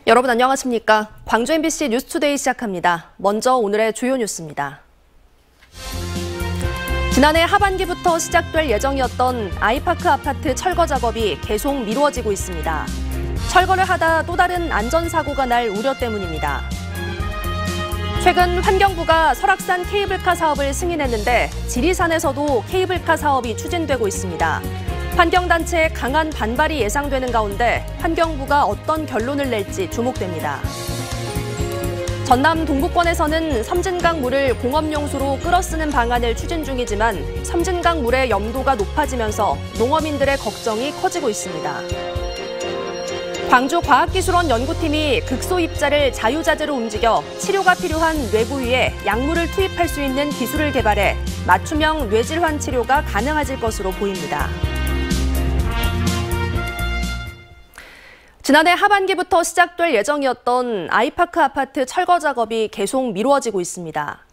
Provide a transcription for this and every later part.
여러분 안녕하십니까? 광주 MBC 뉴스투데이 시작합니다. 먼저 오늘의 주요 뉴스입니다. 지난해 하반기부터 시작될 예정이었던 아이파크 아파트 철거 작업이 계속 미뤄지고 있습니다. 철거를 하다 또 다른 안전사고가 날 우려 때문입니다. 최근 환경부가 설악산 케이블카 사업을 승인했는데 지리산에서도 케이블카 사업이 추진되고 있습니다. 환경단체의 강한 반발이 예상되는 가운데 환경부가 어떤 결론을 낼지 주목됩니다. 전남 동부권에서는 섬진강 물을 공업용수로 끌어쓰는 방안을 추진 중이지만 섬진강 물의 염도가 높아지면서 농어민들의 걱정이 커지고 있습니다. 광주과학기술원 연구팀이 극소 입자를 자유자재로 움직여 치료가 필요한 뇌 부위에 약물을 투입할 수 있는 기술을 개발해 맞춤형 뇌질환 치료가 가능해질 것으로 보입니다. 지난해 하반기부터 시작될 예정이었던 아이파크 아파트 철거 작업이 계속 미뤄지고 있습니다.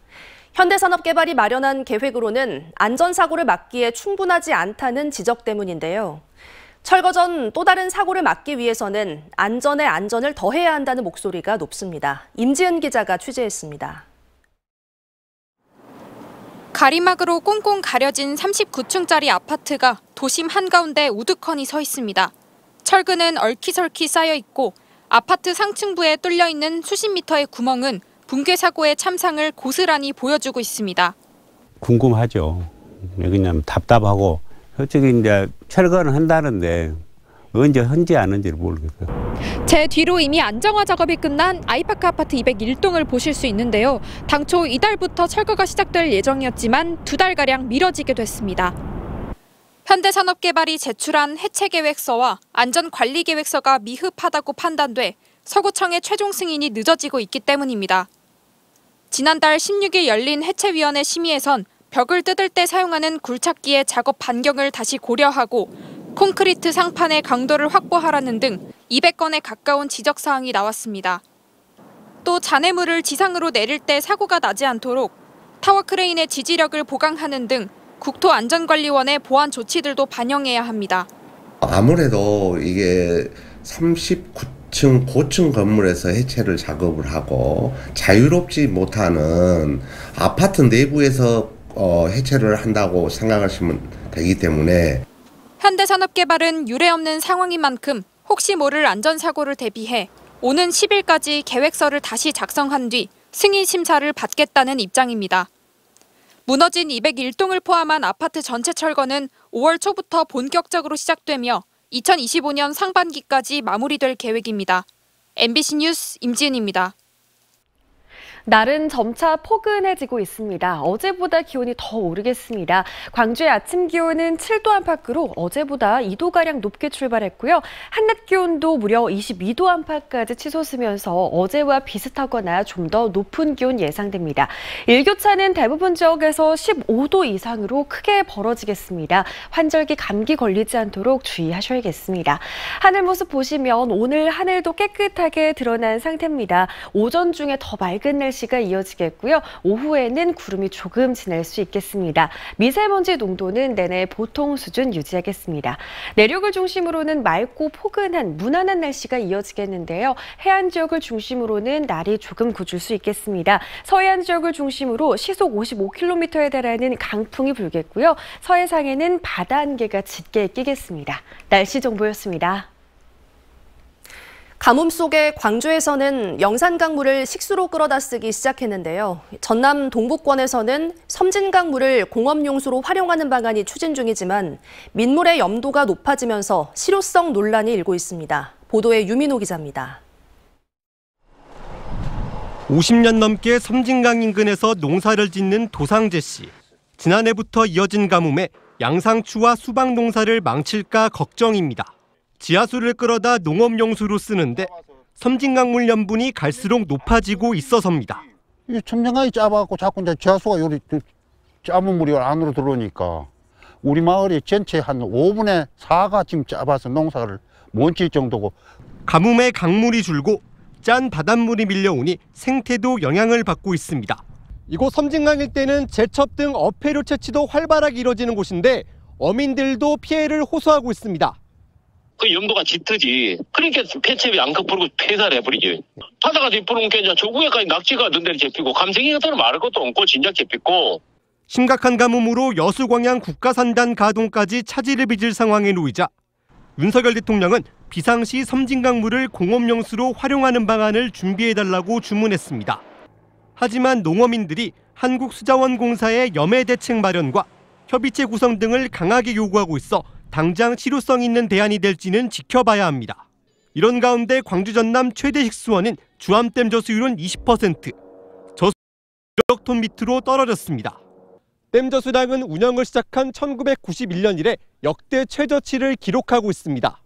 현대산업개발이 마련한 계획으로는 안전사고를 막기에 충분하지 않다는 지적 때문인데요. 철거 전 또 다른 사고를 막기 위해서는 안전에 안전을 더해야 한다는 목소리가 높습니다. 임지은 기자가 취재했습니다. 가리막으로 꽁꽁 가려진 39층짜리 아파트가 도심 한가운데 우두커니 서 있습니다. 철근은 얼키설키 쌓여 있고 아파트 상층부에 뚫려 있는 수십 미터의 구멍은 붕괴 사고의 참상을 고스란히 보여주고 있습니다. 궁금하죠. 그냥 답답하고 솔직히 이제 철거는 한다는데 언제 한지 안 한지를 모르겠어요. 제 뒤로 이미 안정화 작업이 끝난 아이파크 아파트 201동을 보실 수 있는데요. 당초 이달부터 철거가 시작될 예정이었지만 2달가량 미뤄지게 됐습니다. 현대산업개발이 제출한 해체계획서와 안전관리계획서가 미흡하다고 판단돼 서구청의 최종 승인이 늦어지고 있기 때문입니다. 지난달 16일 열린 해체위원회 심의에선 벽을 뜯을 때 사용하는 굴착기의 작업 반경을 다시 고려하고 콘크리트 상판의 강도를 확보하라는 등 200건에 가까운 지적사항이 나왔습니다. 또 잔해물을 지상으로 내릴 때 사고가 나지 않도록 타워 크레인의 지지력을 보강하는 등 국토안전관리원의 보안 조치들도 반영해야 합니다. 아무래도 이게 39층 고층 건물에서 해체를 작업을 하고 자유롭지 못하는 아파트 내부에서 해체를 한다고 생각하시면 되기 때문에 현대산업개발은 유례 없는 상황인 만큼 혹시 모를 안전사고를 대비해 오는 10일까지 계획서를 다시 작성한 뒤 승인 심사를 받겠다는 입장입니다. 무너진 201동을 포함한 아파트 전체 철거는 5월 초부터 본격적으로 시작되며 2025년 상반기까지 마무리될 계획입니다. MBC 뉴스 임지은입니다. 날은 점차 포근해지고 있습니다. 어제보다 기온이 더 오르겠습니다. 광주의 아침 기온은 7도 안팎으로 어제보다 2도가량 높게 출발했고요. 한낮 기온도 무려 22도 안팎까지 치솟으면서 어제와 비슷하거나 좀 더 높은 기온 예상됩니다. 일교차는 대부분 지역에서 15도 이상으로 크게 벌어지겠습니다. 환절기 감기 걸리지 않도록 주의하셔야겠습니다. 하늘 모습 보시면 오늘 하늘도 깨끗하게 드러난 상태입니다. 오전 중에 더 맑은 날씨가 이어지겠고요. 오후에는 구름이 조금 지날 수 있겠습니다. 미세먼지 농도는 내내 보통 수준 유지하겠습니다. 내륙을 중심으로는 맑고 포근한 무난한 날씨가 이어지겠는데요. 해안 지역을 중심으로는 날이 조금 굳을 수 있겠습니다. 서해안 지역을 중심으로 시속 55km에 달하는 강풍이 불겠고요. 서해상에는 바다 안개가 짙게 끼겠습니다. 날씨 정보였습니다. 가뭄 속에 광주에서는 영산강물을 식수로 끌어다 쓰기 시작했는데요. 전남 동부권에서는 섬진강물을 공업용수로 활용하는 방안이 추진 중이지만 민물의 염도가 높아지면서 실효성 논란이 일고 있습니다. 보도에 유민호 기자입니다. 50년 넘게 섬진강 인근에서 농사를 짓는 도상재 씨. 지난해부터 이어진 가뭄에 양상추와 수박 농사를 망칠까 걱정입니다. 지하수를 끌어다 농업용수로 쓰는데 섬진강물 염분이 갈수록 높아지고 있어서입니다. 이 섬진강이 작아갖고 자꾸 이제 지하수가 요리 작은 물이 안으로 들어오니까 우리 마을이 전체 한 5분의 4가 지금 작아서 농사를 못 지을 정도고. 가뭄에 강물이 줄고 짠 바닷물이 밀려오니 생태도 영향을 받고 있습니다. 이곳 섬진강 일대는 제첩 등 어패류 채취도 활발하게 이뤄지는 곳인데 어민들도 피해를 호소하고 있습니다. 그 염도가 짙어지. 그러니까 폐첩이 안급 부르고 폐사를 해버리지. 바다가 부르면 이제 조구에까지 낙지가 든 데를 잡히고 감생이 같은 건 말할 것도 없고 진작 잡히고. 심각한 가뭄으로 여수광양 국가산단 가동까지 차질을 빚을 상황에 놓이자 윤석열 대통령은 비상시 섬진강물을 공업용수로 활용하는 방안을 준비해달라고 주문했습니다. 하지만 농어민들이 한국수자원공사의 염해 대책 마련과 협의체 구성 등을 강하게 요구하고 있어 당장 실효성 있는 대안이 될지는 지켜봐야 합니다. 이런 가운데 광주 전남 최대 식수원인 주암댐 저수율은 20%, 저수 1억 톤 밑으로 떨어졌습니다. 댐 저수량은 운영을 시작한 1991년 이래 역대 최저치를 기록하고 있습니다.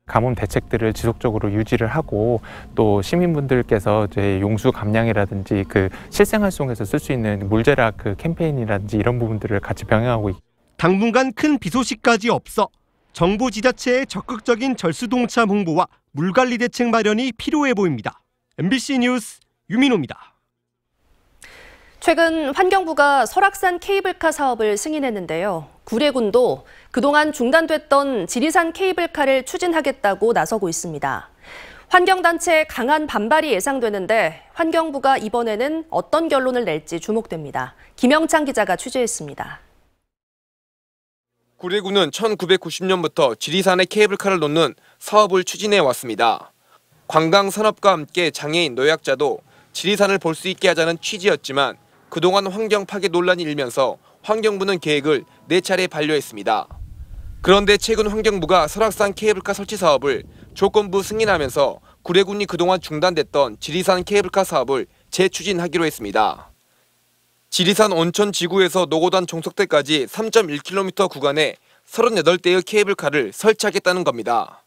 가뭄 대책들을 지속적으로 유지를 하고 또 시민분들께서 이제 용수 감량이라든지 그 실생활 속에서 쓸 수 있는 물제락 그 캠페인이라든지 이런 부분들을 같이 병행하고 있습니다. 당분간 큰 비 소식까지 없어 정부 지자체의 적극적인 절수동참 홍보와 물관리 대책 마련이 필요해 보입니다. MBC 뉴스 유민호입니다. 최근 환경부가 설악산 케이블카 사업을 승인했는데요. 구례군도 그동안 중단됐던 지리산 케이블카를 추진하겠다고 나서고 있습니다. 환경단체의 강한 반발이 예상되는데 환경부가 이번에는 어떤 결론을 낼지 주목됩니다. 김영창 기자가 취재했습니다. 구례군은 1990년부터 지리산에 케이블카를 놓는 사업을 추진해 왔습니다. 관광 산업과 함께 장애인 노약자도 지리산을 볼 수 있게 하자는 취지였지만 그동안 환경 파괴 논란이 일면서 환경부는 계획을 4차례 반려했습니다. 그런데 최근 환경부가 설악산 케이블카 설치 사업을 조건부 승인하면서 구례군이 그동안 중단됐던 지리산 케이블카 사업을 재추진하기로 했습니다. 지리산 온천 지구에서 노고단 종속대까지 3.1km 구간에 38대의 케이블카를 설치하겠다는 겁니다.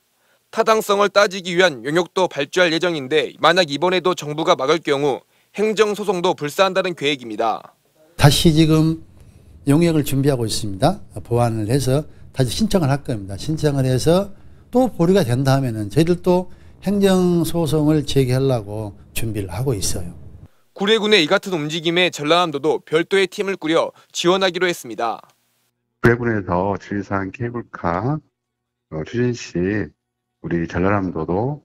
타당성을 따지기 위한 용역도 발주할 예정인데 만약 이번에도 정부가 막을 경우 행정소송도 불사한다는 계획입니다. 다시 지금 용역을 준비하고 있습니다. 보완을 해서 다시 신청을 할 겁니다. 신청을 해서 또 보류가 된다면은 저희들도 행정소송을 제기하려고 준비를 하고 있어요. 구례군의 이 같은 움직임에 전라남도도 별도의 팀을 꾸려 지원하기로 했습니다. 구례군에서 지리산 케이블카 추진 시 우리 전라남도도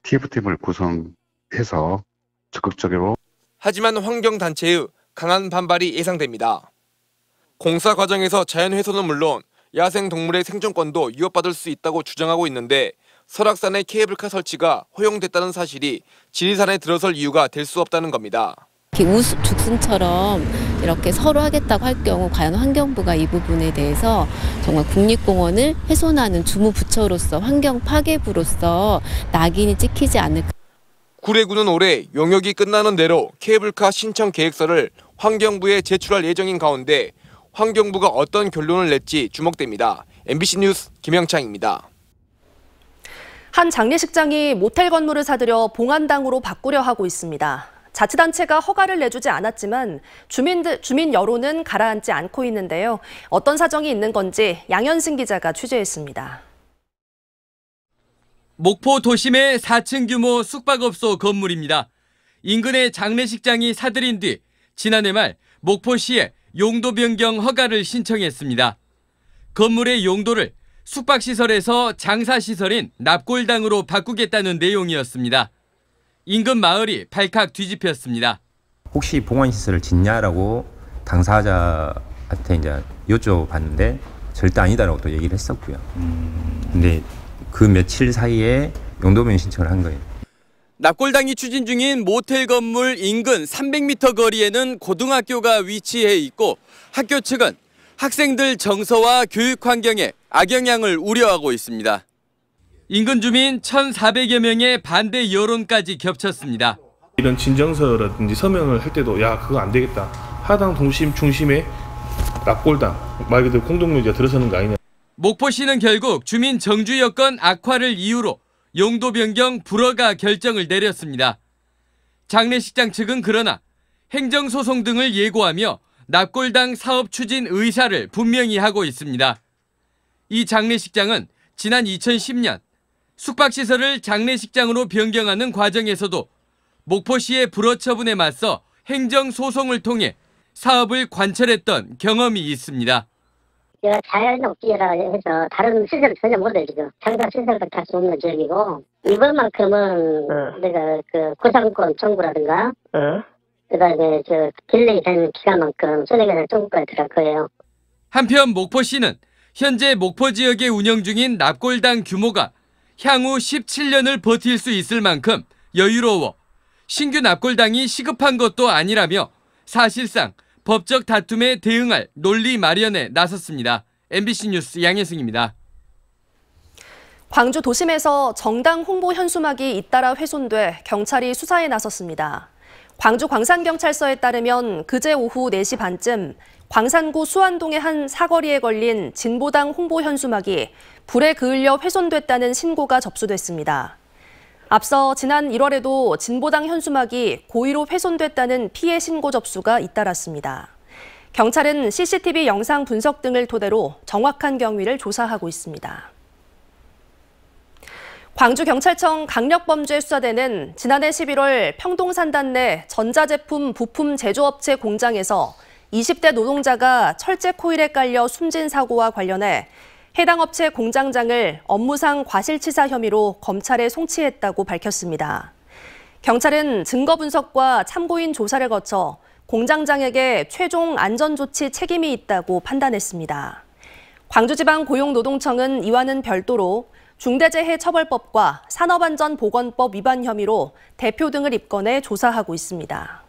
TF팀을 구성해서 적극적으로. 하지만 환경단체의 강한 반발이 예상됩니다. 공사 과정에서 자연훼손은 물론 야생동물의 생존권도 위협받을 수 있다고 주장하고 있는데 설악산의 케이블카 설치가 허용됐다는 사실이 지리산에 들어설 이유가 될 수 없다는 겁니다. 우후죽순처럼 이렇게 서로 하겠다고 할 경우 과연 환경부가 이 부분에 대해서 정말 국립공원을 훼손하는 주무부처로서 환경 파괴부로서 낙인이 찍히지 않을까. 구례군은 올해 용역이 끝나는 대로 케이블카 신청 계획서를 환경부에 제출할 예정인 가운데 환경부가 어떤 결론을 낼지 주목됩니다. MBC 뉴스 김영창입니다. 한 장례식장이 모텔 건물을 사들여 봉안당으로 바꾸려 하고 있습니다. 자치단체가 허가를 내주지 않았지만 주민 여론은 가라앉지 않고 있는데요. 어떤 사정이 있는 건지 양현승 기자가 취재했습니다. 목포 도심의 4층 규모 숙박업소 건물입니다. 인근의 장례식장이 사들인 뒤 지난해 말 목포시에 용도 변경 허가를 신청했습니다. 건물의 용도를 숙박시설에서 장사시설인 납골당으로 바꾸겠다는 내용이었습니다. 인근 마을이 발칵 뒤집혔습니다. 혹시 봉안시설을 짓냐라고 당사자한테 이제 여쭤봤는데 절대 아니다라고 또 얘기를 했었고요. 근데 그 며칠 사이에 용도변경 신청을 한 거예요. 납골당이 추진 중인 모텔 건물 인근 300m 거리에는 고등학교가 위치해 있고 학교 측은 학생들 정서와 교육 환경에 악영향을 우려하고 있습니다. 인근 주민 1,400여 명의 반대 여론까지 겹쳤습니다. 이런 진정서라든지 서명을 할 때도 야 그거 안 되겠다. 하당 동심 중심에 납골당 말 그대로 공동묘지가 들어서는 거 아니냐. 목포시는 결국 주민 정주 여건 악화를 이유로 용도 변경 불허가 결정을 내렸습니다. 장례식장 측은 그러나 행정소송 등을 예고하며 납골당 사업 추진 의사를 분명히 하고 있습니다. 이 장례식장은 지난 2010년 숙박시설을 장례식장으로 변경하는 과정에서도 목포시의 불허 처분에 맞서 행정소송을 통해 사업을 관철했던 경험이 있습니다. 제가 자연옥지라 해서 다른 시설을 전혀 못해요, 지금. 상당 시설밖에 할 수 없는 지역이고, 이번만큼은 내가 그 구상권 청구라든가, 그다음에 저 딜레이 되는 기간만큼 손해배상 청구까지 들어갈 거예요. 한편 목포시는 현재 목포 지역에 운영 중인 납골당 규모가 향후 17년을 버틸 수 있을 만큼 여유로워 신규 납골당이 시급한 것도 아니라며 사실상 법적 다툼에 대응할 논리 마련에 나섰습니다. MBC 뉴스 양혜승입니다. 광주 도심에서 정당 홍보 현수막이 잇따라 훼손돼 경찰이 수사에 나섰습니다. 광주 광산경찰서에 따르면 그제 오후 4시 반쯤 광산구 수안동의 한 사거리에 걸린 진보당 홍보 현수막이 불에 그을려 훼손됐다는 신고가 접수됐습니다. 앞서 지난 1월에도 진보당 현수막이 고의로 훼손됐다는 피해 신고 접수가 잇따랐습니다. 경찰은 CCTV 영상 분석 등을 토대로 정확한 경위를 조사하고 있습니다. 광주경찰청 강력범죄수사대는 지난해 11월 평동산단 내 전자제품 부품 제조업체 공장에서 20대 노동자가 철제 코일에 깔려 숨진 사고와 관련해 해당 업체 공장장을 업무상 과실치사 혐의로 검찰에 송치했다고 밝혔습니다. 경찰은 증거 분석과 참고인 조사를 거쳐 공장장에게 최종 안전조치 책임이 있다고 판단했습니다. 광주지방고용노동청은 이와는 별도로 중대재해처벌법과 산업안전보건법 위반 혐의로 대표 등을 입건해 조사하고 있습니다.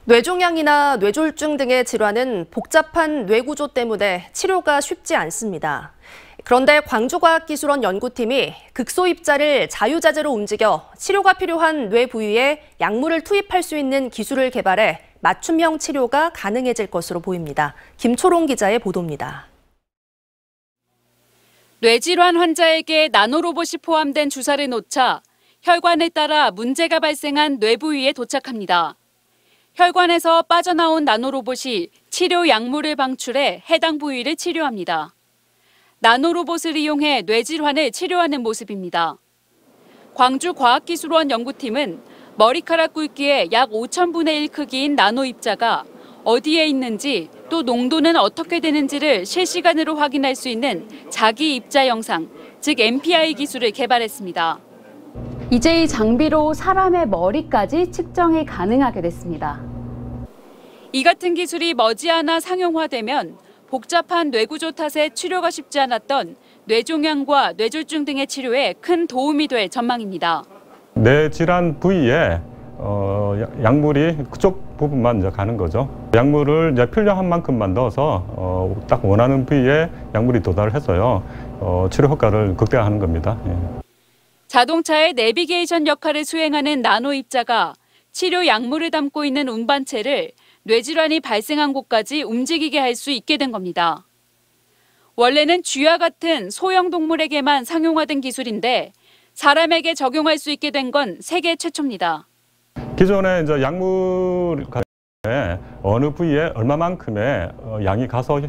뇌종양이나 뇌졸중 등의 질환은 복잡한 뇌구조 때문에 치료가 쉽지 않습니다. 그런데 광주과학기술원 연구팀이 극소입자를 자유자재로 움직여 치료가 필요한 뇌 부위에 약물을 투입할 수 있는 기술을 개발해 맞춤형 치료가 가능해질 것으로 보입니다. 김초롱 기자의 보도입니다. 뇌질환 환자에게 나노로봇이 포함된 주사를 놓자 혈관에 따라 문제가 발생한 뇌 부위에 도착합니다. 혈관에서 빠져나온 나노로봇이 치료 약물을 방출해 해당 부위를 치료합니다. 나노로봇을 이용해 뇌질환을 치료하는 모습입니다. 광주과학기술원 연구팀은 머리카락 굵기의 약 5,000분의 1 크기인 나노입자가 어디에 있는지 또 농도는 어떻게 되는지를 실시간으로 확인할 수 있는 자기입자 영상, 즉 MPI 기술을 개발했습니다. 이제 이 장비로 사람의 머리까지 측정이 가능하게 됐습니다. 이 같은 기술이 머지않아 상용화되면 복잡한 뇌구조 탓에 치료가 쉽지 않았던 뇌종양과 뇌졸중 등의 치료에 큰 도움이 될 전망입니다. 뇌질환 부위에 약물이 그쪽 부분만 이제 가는 거죠. 약물을 이제 필요한 만큼만 넣어서 딱 원하는 부위에 약물이 도달해서요 치료 효과를 극대화하는 겁니다. 예. 자동차의 내비게이션 역할을 수행하는 나노입자가 치료 약물을 담고 있는 운반체를 뇌질환이 발생한 곳까지 움직이게 할 수 있게 된 겁니다. 원래는 쥐와 같은 소형 동물에게만 상용화된 기술인데 사람에게 적용할 수 있게 된 건 세계 최초입니다. 기존에 이제 약물 어느 부위에 얼마만큼의 양이 가서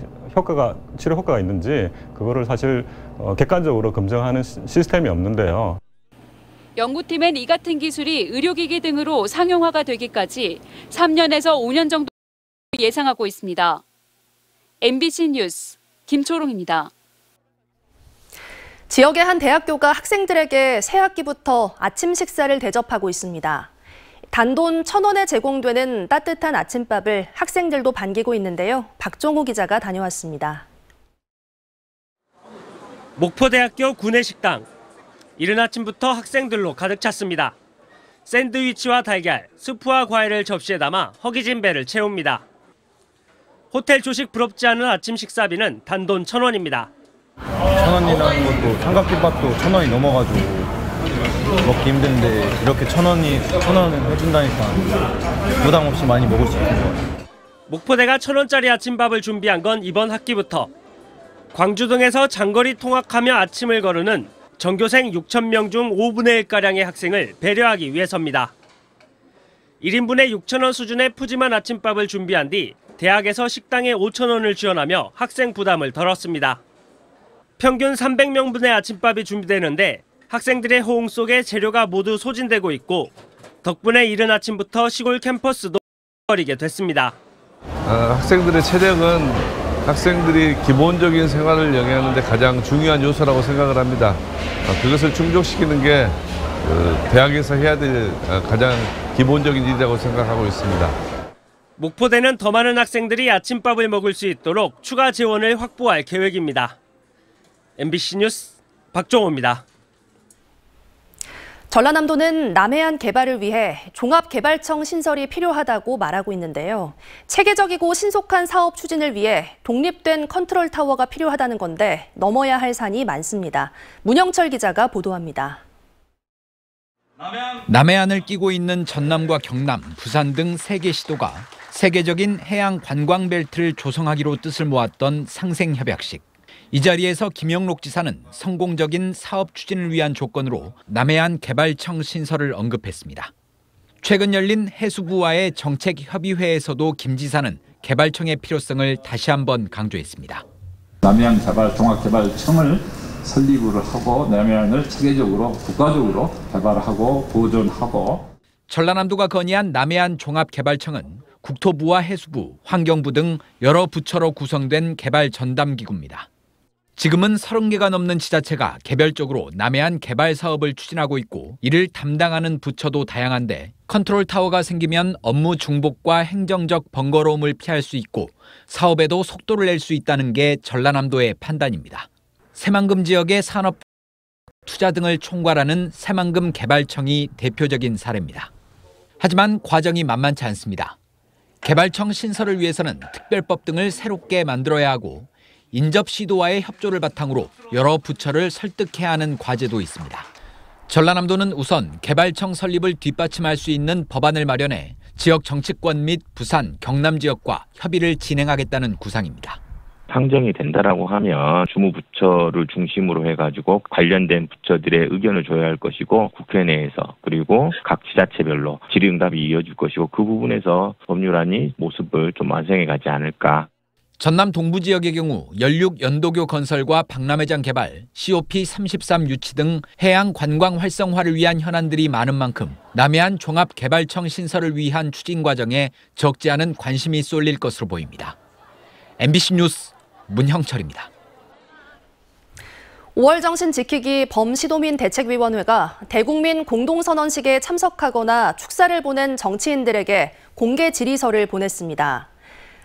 치료 효과가 있는지 그거를 사실 객관적으로 검증하는 시스템이 없는데요. 연구팀은 이 같은 기술이 의료기기 등으로 상용화가 되기까지 3년에서 5년 정도 예상하고 있습니다. MBC 뉴스 김초롱입니다. 지역의 한 대학교가 학생들에게 새 학기부터 아침 식사를 대접하고 있습니다. 단돈 1,000원에 제공되는 따뜻한 아침밥을 학생들도 반기고 있는데요. 박종우 기자가 다녀왔습니다. 목포대학교 구내식당. 이른 아침부터 학생들로 가득 찼습니다. 샌드위치와 달걀, 스프와 과일을 접시에 담아 허기진 배를 채웁니다. 호텔 조식 부럽지 않은 아침 식사비는 단돈 1,000원입니다. 1,000원이라는 것도 삼각김밥도 1,000원이 넘어가지고 먹기 힘든데 이렇게 1,000원을 해준다니까 부담 없이 많이 먹을 수 있는 것 같아요. 목포대가 1,000원짜리 아침밥을 준비한 건 이번 학기부터. 광주 등에서 장거리 통학하며 아침을 거르는 전교생 6,000명 중 5분의 1가량의 학생을 배려하기 위해서입니다. 1인분에 6,000원 수준의 푸짐한 아침밥을 준비한 뒤 대학에서 식당에 5,000원을 지원하며 학생 부담을 덜었습니다. 평균 300명분의 아침밥이 준비되는데 학생들의 호응 속에 재료가 모두 소진되고 있고 덕분에 이른 아침부터 시골 캠퍼스도 버리게 됐습니다. 학생들의 체력은 학생들이 기본적인 생활을 영위하는 데 가장 중요한 요소라고 생각을 합니다. 그것을 충족시키는 게 대학에서 해야 될 가장 기본적인 일이라고 생각하고 있습니다. 목포대는 더 많은 학생들이 아침밥을 먹을 수 있도록 추가 지원을 확보할 계획입니다. MBC 뉴스 박종호입니다. 전라남도는 남해안 개발을 위해 종합개발청 신설이 필요하다고 말하고 있는데요. 체계적이고 신속한 사업 추진을 위해 독립된 컨트롤 타워가 필요하다는 건데 넘어야 할 산이 많습니다. 문영철 기자가 보도합니다. 남해안을 끼고 있는 전남과 경남, 부산 등 3개 시도가 세계적인 해양 관광 벨트를 조성하기로 뜻을 모았던 상생협약식. 이 자리에서 김영록 지사는 성공적인 사업 추진을 위한 조건으로 남해안 개발청 신설을 언급했습니다. 최근 열린 해수부와의 정책협의회에서도 김 지사는 개발청의 필요성을 다시 한번 강조했습니다. 남해안 종합개발청을 설립을 하고 남해안을 체계적으로 국가적으로 개발하고 보존하고. 전라남도가 건의한 남해안 종합개발청은 국토부와 해수부, 환경부 등 여러 부처로 구성된 개발 전담기구입니다. 지금은 30개가 넘는 지자체가 개별적으로 남해안 개발 사업을 추진하고 있고 이를 담당하는 부처도 다양한데 컨트롤 타워가 생기면 업무 중복과 행정적 번거로움을 피할 수 있고 사업에도 속도를 낼 수 있다는 게 전라남도의 판단입니다. 새만금 지역의 산업 투자 등을 총괄하는 새만금 개발청이 대표적인 사례입니다. 하지만 과정이 만만치 않습니다. 개발청 신설을 위해서는 특별법 등을 새롭게 만들어야 하고 인접 시도와의 협조를 바탕으로 여러 부처를 설득해야 하는 과제도 있습니다. 전라남도는 우선 개발청 설립을 뒷받침할 수 있는 법안을 마련해 지역 정치권 및 부산, 경남 지역과 협의를 진행하겠다는 구상입니다. 상정이 된다라고 하면 주무부처를 중심으로 해가지고 관련된 부처들의 의견을 줘야 할 것이고 국회 내에서 그리고 각 지자체별로 질의응답이 이어질 것이고 그 부분에서 법률안이 모습을 좀 완성해 가지 않을까. 전남 동부 지역의 경우 연륙 연도교 건설과 박람회장 개발, COP33 유치 등 해양 관광 활성화를 위한 현안들이 많은 만큼 남해안 종합개발청 신설을 위한 추진 과정에 적지 않은 관심이 쏠릴 것으로 보입니다. MBC 뉴스 문형철입니다. 5월 정신 지키기 범시도민 대책위원회가 대국민 공동선언식에 참석하거나 축사를 보낸 정치인들에게 공개 질의서를 보냈습니다.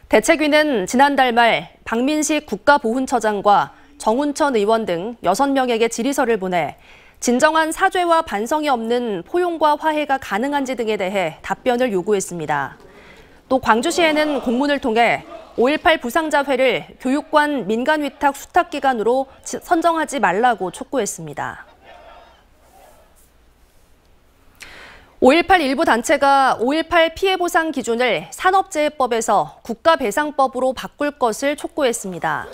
대책위는 지난달 말 박민식 국가보훈처장과 정운천 의원 등 6명에게 질의서를 보내 진정한 사죄와 반성이 없는 포용과 화해가 가능한지 등에 대해 답변을 요구했습니다. 또 광주시에는 공문을 통해 5.18 부상자회를 교육관 민간위탁 수탁기관으로 선정하지 말라고 촉구했습니다. 5.18 일부 단체가 5.18 피해보상 기준을 산업재해법에서 국가배상법으로 바꿀 것을 촉구했습니다.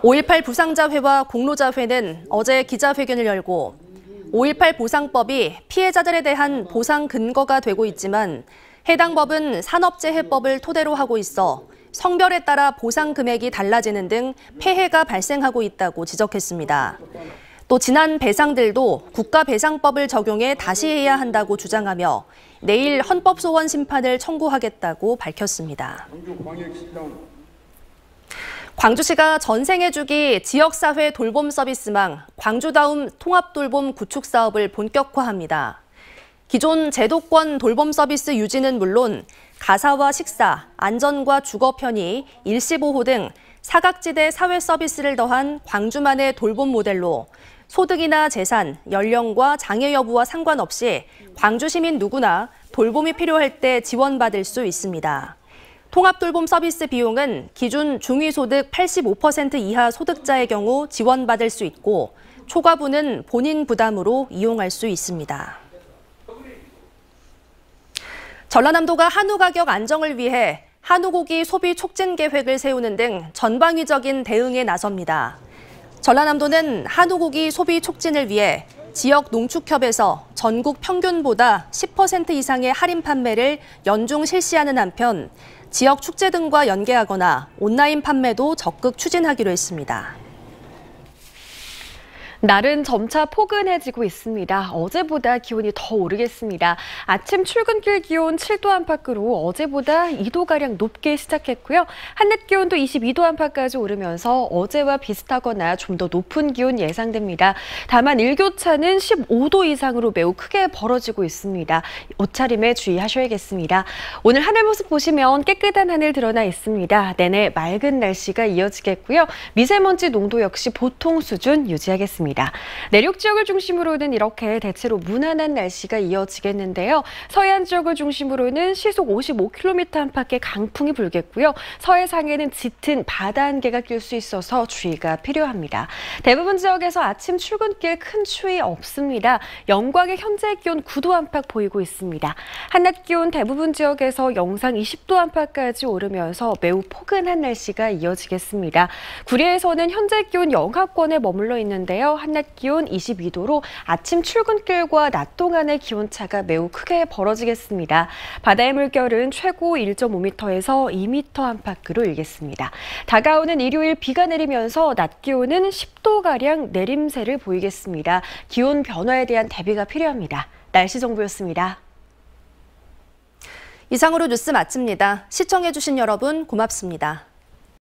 5.18 부상자회와 공로자회는 어제 기자회견을 열고 5.18 보상법이 피해자들에 대한 보상 근거가 되고 있지만 해당 법은 산업재해법을 토대로 하고 있어 성별에 따라 보상 금액이 달라지는 등 폐해가 발생하고 있다고 지적했습니다. 또 지난 배상들도 국가배상법을 적용해 다시 해야 한다고 주장하며 내일 헌법소원 심판을 청구하겠다고 밝혔습니다. 광주시가 전생애주기 지역사회 돌봄 서비스망 광주다움 통합돌봄 구축 사업을 본격화합니다. 기존 제도권 돌봄 서비스 유지는 물론 가사와 식사, 안전과 주거 편의, 일시보호 등 사각지대 사회 서비스를 더한 광주만의 돌봄 모델로 소득이나 재산, 연령과 장애 여부와 상관없이 광주 시민 누구나 돌봄이 필요할 때 지원받을 수 있습니다. 통합돌봄 서비스 비용은 기준 중위소득 85% 이하 소득자의 경우 지원받을 수 있고 초과분은 본인 부담으로 이용할 수 있습니다. 전라남도가 한우 가격 안정을 위해 한우고기 소비 촉진 계획을 세우는 등 전방위적인 대응에 나섭니다. 전라남도는 한우고기 소비 촉진을 위해 지역 농축협에서 전국 평균보다 10% 이상의 할인 판매를 연중 실시하는 한편 지역 축제 등과 연계하거나 온라인 판매도 적극 추진하기로 했습니다. 날은 점차 포근해지고 있습니다. 어제보다 기온이 더 오르겠습니다. 아침 출근길 기온 7도 안팎으로 어제보다 2도가량 높게 시작했고요. 한낮 기온도 22도 안팎까지 오르면서 어제와 비슷하거나 좀 더 높은 기온 예상됩니다. 다만 일교차는 15도 이상으로 매우 크게 벌어지고 있습니다. 옷차림에 주의하셔야겠습니다. 오늘 하늘 모습 보시면 깨끗한 하늘 드러나 있습니다. 내내 맑은 날씨가 이어지겠고요. 미세먼지 농도 역시 보통 수준 유지하겠습니다. 내륙 지역을 중심으로는 이렇게 대체로 무난한 날씨가 이어지겠는데요. 서해안 지역을 중심으로는 시속 55km 안팎의 강풍이 불겠고요. 서해상에는 짙은 바다 안개가 낄 수 있어서 주의가 필요합니다. 대부분 지역에서 아침 출근길 큰 추위 없습니다. 영광의 현재 기온 9도 안팎 보이고 있습니다. 한낮 기온 대부분 지역에서 영상 20도 안팎까지 오르면서 매우 포근한 날씨가 이어지겠습니다. 구리에서는 현재 기온 영하권에 머물러 있는데요. 한낮 기온 22도로 아침 출근길과 낮 동안의 기온차가 매우 크게 벌어지겠습니다. 바다의 물결은 최고 1.5m에서 2m 안팎으로 일겠습니다. 다가오는 일요일 비가 내리면서 낮 기온은 10도가량 내림세를 보이겠습니다. 기온 변화에 대한 대비가 필요합니다. 날씨 정보였습니다. 이상으로 뉴스 마칩니다. 시청해주신 여러분 고맙습니다.